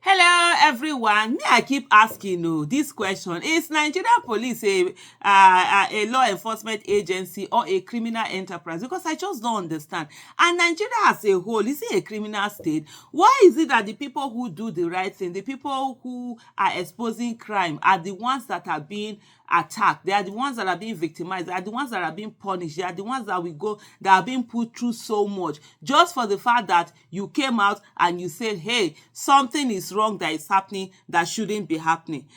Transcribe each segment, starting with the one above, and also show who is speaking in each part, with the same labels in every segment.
Speaker 1: Hello, everyone. Me, I keep asking this question. Is Nigerian police a law enforcement agency or a criminal enterprise? Because I just don't understand. And Nigeria as a whole, is it a criminal state? Why is it that the people who do the right thing, the people who are exposing crime, are the ones that are being attacked? They are the ones that are being victimized. They are the ones that are being punished. They are the ones that are being put through so much just for the fact that you came out and you said, hey, something is wrong that is happening that shouldn't be happening.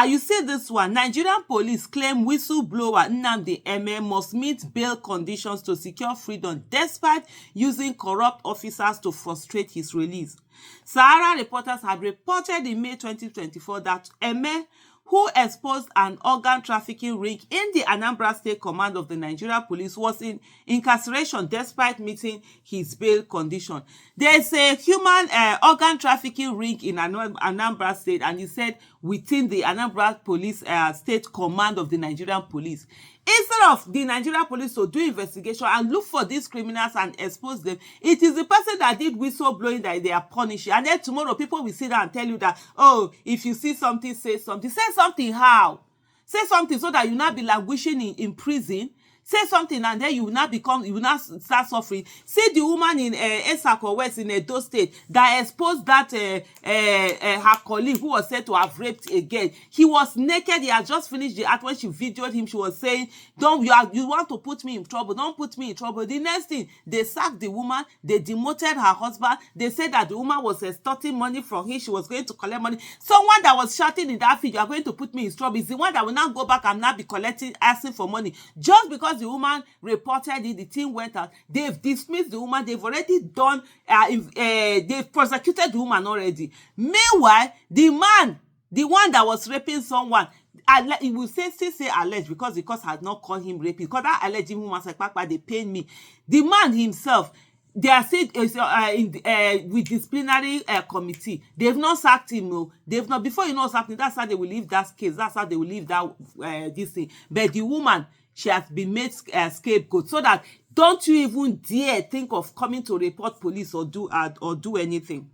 Speaker 1: You see this one. Nigerian police claim whistleblower Nnamdi Eme must meet bail conditions to secure freedom despite using corrupt officers to frustrate his release. Sahara reporters had reported in May 2024 that Eme, who exposed an organ trafficking ring in the Anambra State Command of the Nigeria Police, was in incarceration despite meeting his bail condition. There's a human organ trafficking ring in Anambra State, and he said within the Anambra Police State Command of the Nigerian Police. Instead of the Nigerian police to do investigation and look for these criminals and expose them, it is the person that did whistleblowing that they are punishing. And then tomorrow people will sit down and tell you that, oh, if you see something, say something. Say something how? Say something so that you not be languishing in prison. Say something and then you will not start suffering. See the woman in Esako West in Edo State that exposed that her colleague who was said to have raped again. He was naked. He had just finished the act. When she videoed him, she was saying, you want to put me in trouble. Don't put me in trouble. The next thing, they sacked the woman. They demoted her husband. They said that the woman was extorting money from him. She was going to collect money. Someone that was shouting in that video, you are going to put me in trouble, is the one that will now go back and now be asking for money. Just because the woman reported it, the team went out. They've dismissed the woman. They've already done, they've prosecuted the woman already. Meanwhile, the man, the one that was raping someone, he will still say alleged because the court has not called him rapist. Because that alleged woman said, Papa, they pain me. The man himself, they are still with disciplinary committee. They've not sacked him. No, they've not. Before you know what's happening, that's how they will leave that case. That's how they will leave that this thing. But the woman, she has been made scapegoat, so that don't you even dare think of coming to report police or do anything.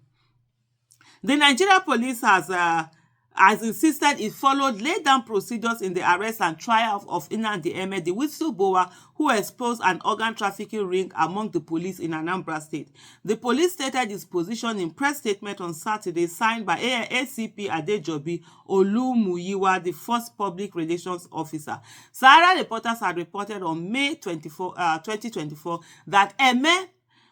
Speaker 1: The Nigeria police has insisted it followed laid down procedures in the arrest and trial of Nnamdi Eme, the whistleblower who exposed an organ trafficking ring among the police in Anambra State. The police stated its position in press statement on Saturday, signed by ACP Adejobi Olumuyiwa, the first public relations officer. Sahara reporters had reported on May 2024 that Eme,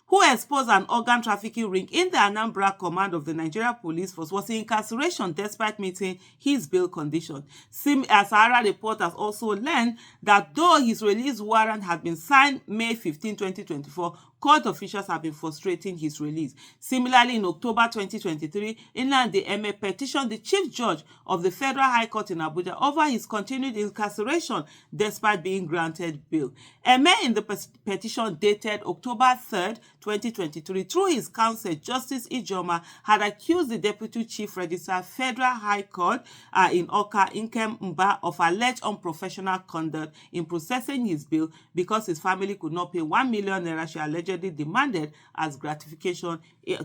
Speaker 1: who exposed an organ trafficking ring in the Anambra Command of the Nigeria Police Force, was in incarceration despite meeting his bail condition. Sahara reporters also learned that though his release warrant had been signed May 15, 2024, court officials have been frustrating his release. Similarly, in October 2023, Nnamdi Eme petitioned the Chief Judge of the Federal High Court in Abuja over his continued incarceration despite being granted bail. Eme, in the petition dated October 3rd, 2023, through his counsel, Justice Ijoma, had accused the Deputy Chief Registrar, Federal High Court in Oka, Nkem Mba, of alleged unprofessional conduct in processing his bail because his family could not pay 1 million naira she allegedly demanded as gratification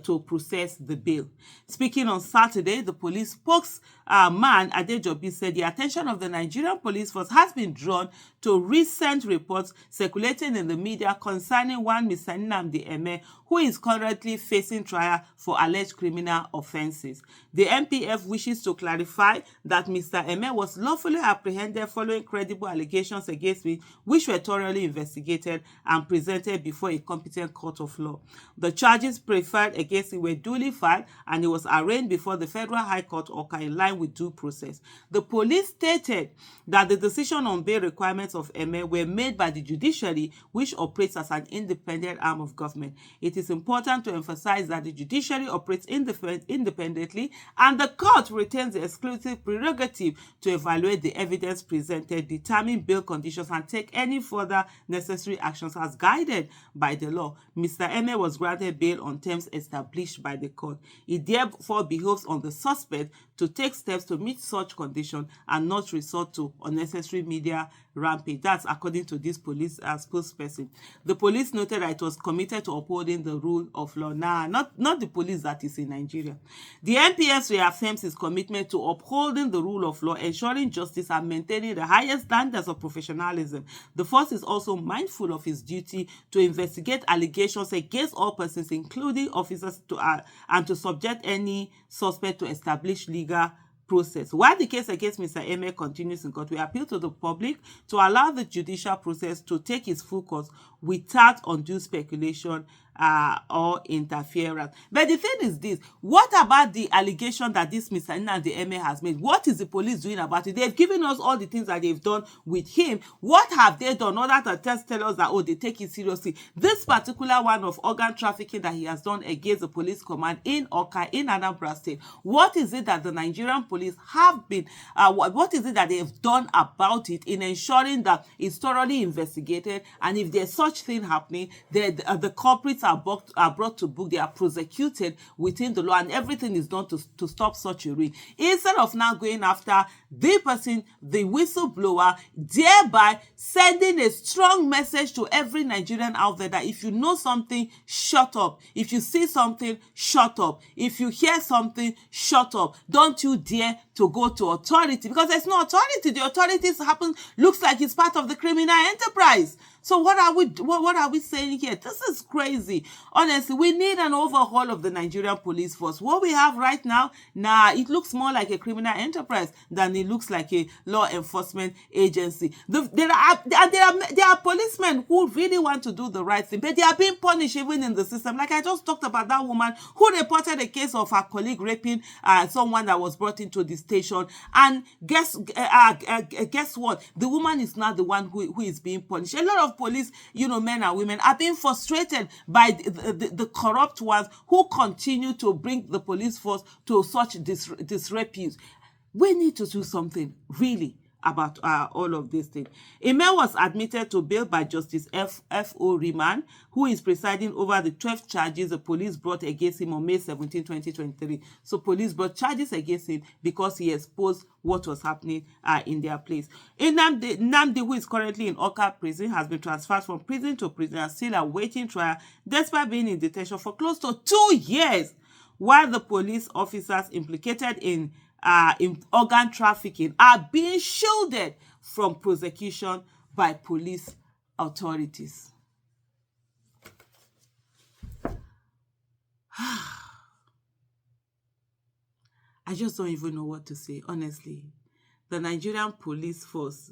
Speaker 1: to process the bail. Speaking on Saturday, the police spokesman Adejobi said the attention of the Nigerian police force has been drawn to recent reports circulating in the media concerning one Mr. Nnamdi Eme, who is currently facing trial for alleged criminal offences. The MPF wishes to clarify that Mr. Eme was lawfully apprehended following credible allegations against him, which were thoroughly investigated and presented before a competent court of law. The charges preferred against him were duly filed, and he was arraigned before the Federal High Court Oka in line with due process. The police stated that the decision on bail requirements of Eme were made by the judiciary, which operates as an independent arm of government. It is important to emphasize that the judiciary operates independently, and the court retains the exclusive prerogative to evaluate the evidence presented, determine bail conditions, and take any further necessary actions as guided by the law. Mr. Eme was granted bail on terms established by the court. It therefore behoves on the suspect to take steps to meet such condition and not resort to unnecessary media rampage. That's according to this police spokesperson. The police noted that it was committed to upholding the rule of law. Nah, not the police that is in Nigeria. The NPS reaffirms its commitment to upholding the rule of law, ensuring justice and maintaining the highest standards of professionalism. The force is also mindful of its duty to investigate allegations against all persons, including officers, and to subject any suspect to established legal process. While the case against Mr. Eme continues in court, we appeal to the public to allow the judicial process to take its full course without undue speculation or interference. But the thing is this, what about the allegation that this Mr. Nnamdi Eme has made? What is the police doing about it? They've given us all the things that they've done with him. What have they done in order to tell us that, oh, they take it seriously? This particular one of organ trafficking that he has done against the police command in Oka, in Anambra State, what is it that the Nigerian police have been, what is it that they've done about it in ensuring that it's thoroughly investigated, and if there's such thing happening, the culprits are brought to book, they are prosecuted within the law, and everything is done to stop such a ring, instead of now going after the person, the whistleblower, thereby sending a strong message to every Nigerian out there that if you know something, shut up. If you see something, shut up. If you hear something, shut up. Don't you dare to go to authority, because there's no authority. The authorities looks like it's part of the criminal enterprise. So what are we saying here? This is crazy. Honestly, we need an overhaul of the Nigerian police force. What we have right now, it looks more like a criminal enterprise than it looks like a law enforcement agency. There are policemen who really want to do the right thing, but they are being punished even in the system. Like I just talked about that woman who reported a case of her colleague raping someone that was brought into the station, and guess what? The woman is not the one who is being punished. A lot of police, men and women are being frustrated by the corrupt ones who continue to bring the police force to such disrepute. We need to do something really about all of these things. Emel was admitted to bail by Justice F.O. Riemann, who is presiding over the 12 charges the police brought against him on May 17, 2023. So police brought charges against him because he exposed what was happening in their place. Nnamdi, who is currently in Oka prison, has been transferred from prison to prison and still awaiting trial, despite being in detention for close to 2 years, while the police officers implicated in organ trafficking are being shielded from prosecution by police authorities. I just don't even know what to say, honestly. The Nigerian police force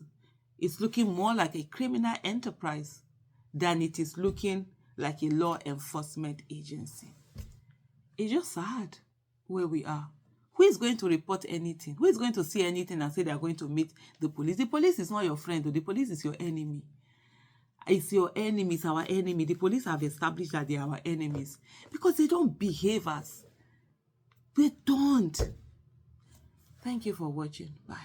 Speaker 1: is looking more like a criminal enterprise than it is looking like a law enforcement agency. It's just sad where we are. Who is going to report anything? Who is going to see anything and say they are going to meet the police? The police is not your friend. The police is your enemy. It's your enemy. It's our enemy. The police have established that they are our enemies because they don't behave as. They don't. Thank you for watching. Bye.